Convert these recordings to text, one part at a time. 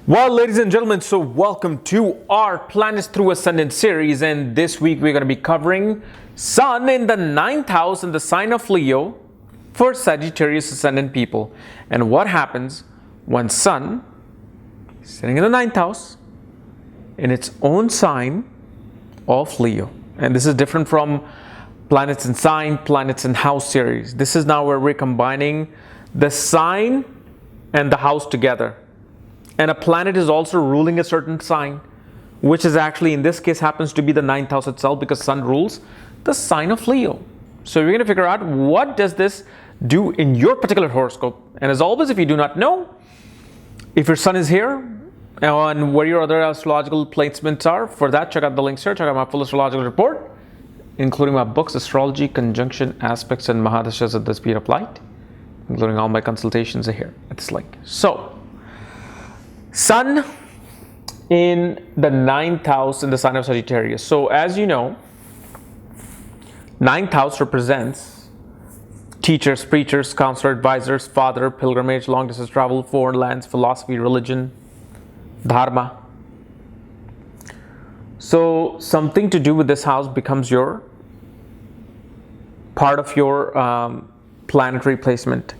Well, ladies and gentlemen, so welcome to our Planets Through Ascendant series, and this week we're going to be covering Sun in the 9th house in the sign of Leo for Sagittarius ascendant people, and what happens when Sun is sitting in the 9th house in its own sign of Leo. And this is different from Planets in Sign, Planets in House series. This is now where we're combining the sign and the house together. And a planet is also ruling a certain sign, which is actually, in this case, happens to be the 9th house itself, because Sun rules the sign of Leo. So we're going to figure out what does this do in your particular horoscope. And as always, if you do not know, if your Sun is here and where your other astrological placements are, for that, check out the links here. Check out my full astrological report, including my books, Astrology, Conjunction, Aspects, and Mahadashas at the Speed of Light, including all my consultations are here at this link. So, Sun in the 9th house in the sign of Sagittarius. So as you know, 9th house represents teachers, preachers, counselor, advisors, father, pilgrimage, long distance travel, foreign lands, philosophy, religion, dharma. So something to do with this house becomes your part of your planetary placement.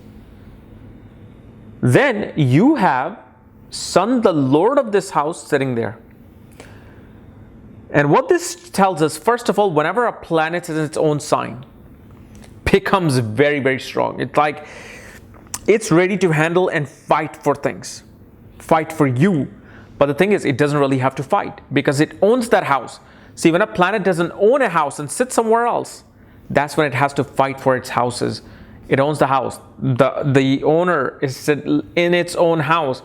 Then you have Sun, the lord of this house, sitting there. And what this tells us, first of all, whenever a planet is in its own sign, becomes very, very strong. It's like it's ready to handle and fight for things, fight for you. But the thing is, it doesn't really have to fight because it owns that house. See, when a planet doesn't own a house and sits somewhere else, that's when it has to fight for its houses. It owns the house. The owner is in its own house.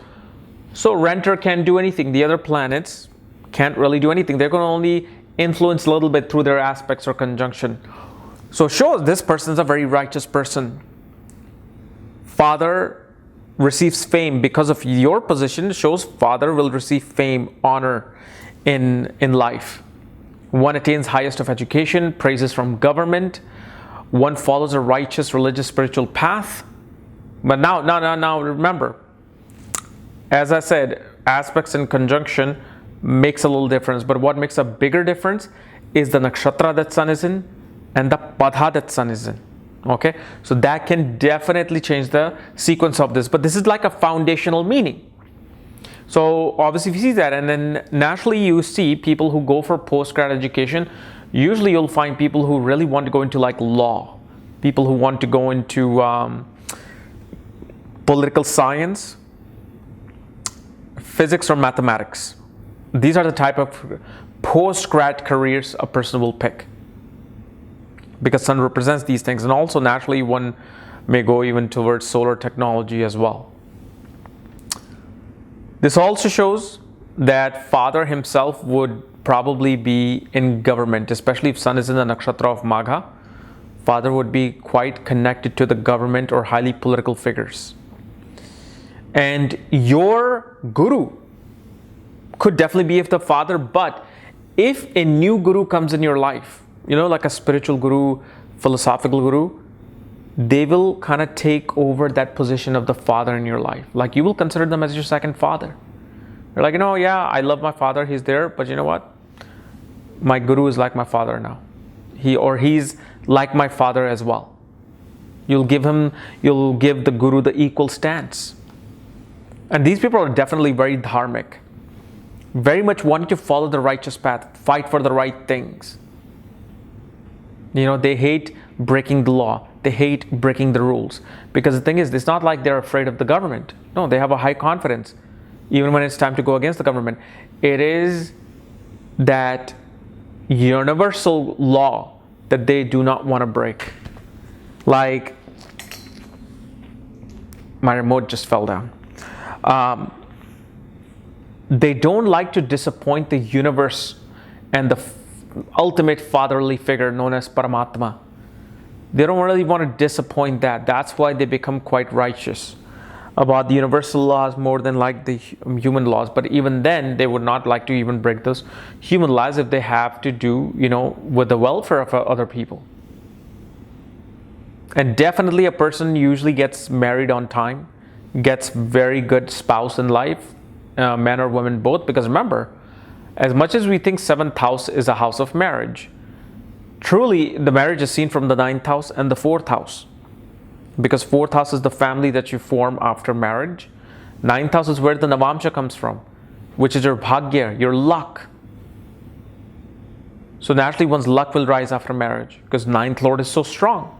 So renter can't do anything. The other planets can't really do anything. They're going to only influence a little bit through their aspects or conjunction. So shows this person is a very righteous person. Father receives fame because of your position. Shows father will receive fame, honor in life. One attains highest of education, praises from government. One follows a righteous, religious, spiritual path. But now remember, as I said, aspects and conjunction makes a little difference, but what makes a bigger difference is the nakshatra that Sun is in and the padha that Sun is in. Okay, so that can definitely change the sequence of this, but this is like a foundational meaning. So obviously if you see that, and then naturally you see people who go for postgrad education, usually you'll find people who really want to go into like law, people who want to go into political science, physics, or mathematics. These are the type of post-grad careers a person will pick, because Sun represents these things. And also naturally one may go even towards solar technology as well. This also shows that father himself would probably be in government, especially if Sun is in the nakshatra of Magha. Father would be quite connected to the government or highly political figures. And your guru could definitely be of the father, but if a new guru comes in your life, like a spiritual guru, philosophical guru, they will kind of take over that position of the father in your life. Like you will consider them as your second father. You're like, yeah, I love my father, he's there, but you know what? My guru is like my father now. He's like my father as well. You'll give the guru the equal stance. And these people are definitely very dharmic, very much wanting to follow the righteous path, fight for the right things. They hate breaking the law. They hate breaking the rules. Because the thing is, it's not like they're afraid of the government. No, they have a high confidence, even when it's time to go against the government. It is that universal law that they do not want to break. Like, my remote just fell down. They don't like to disappoint the universe and the ultimate fatherly figure known as Paramatma. They don't really want to disappoint that. That's why they become quite righteous about the universal laws more than like the human laws. But even then, they would not like to even break those human laws if they have to do, with the welfare of other people. And definitely a person usually gets married on time, gets very good spouse in life, men or women both, because remember, as much as we think 7th house is a house of marriage, truly the marriage is seen from the 9th house and the 4th house, because 4th house is the family that you form after marriage. 9th house is where the Navamsha comes from, which is your bhagya, your luck. So naturally one's luck will rise after marriage because 9th lord is so strong.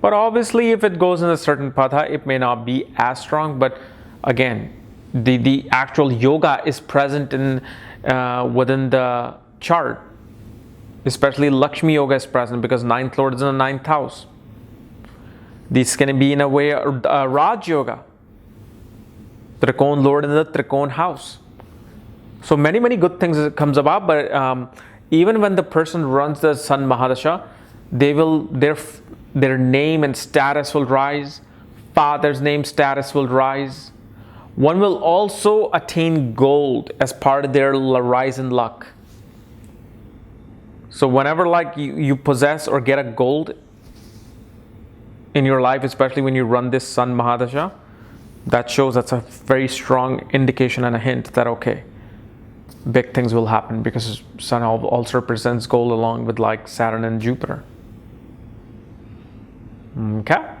But obviously if it goes in a certain patha, it may not be as strong. But again, the actual yoga is present in within the chart. Especially Lakshmi yoga is present because 9th lord is in the 9th house. This can be in a way Raj yoga. Trikon lord in the Trikon house. So many good things comes about. But even when the person runs the Sun Mahadasha, their name and status will rise. Father's name status will rise. One will also attain gold as part of their rise in luck. So whenever like you possess or get a gold in your life, especially when you run this Sun Mahadasha, that shows that's a very strong indication and a hint that okay, big things will happen, because Sun also represents gold along with like Saturn and Jupiter. Okay.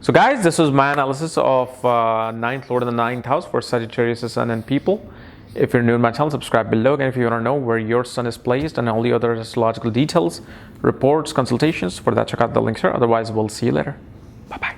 So guys, this was my analysis of 9th lord in the 9th house for Sagittarius ascendant people. If you're new to my channel, subscribe below. And if you want to know where your sun is placed and all the other astrological details, reports, consultations, for that check out the links here. Otherwise, we'll see you later. Bye-bye.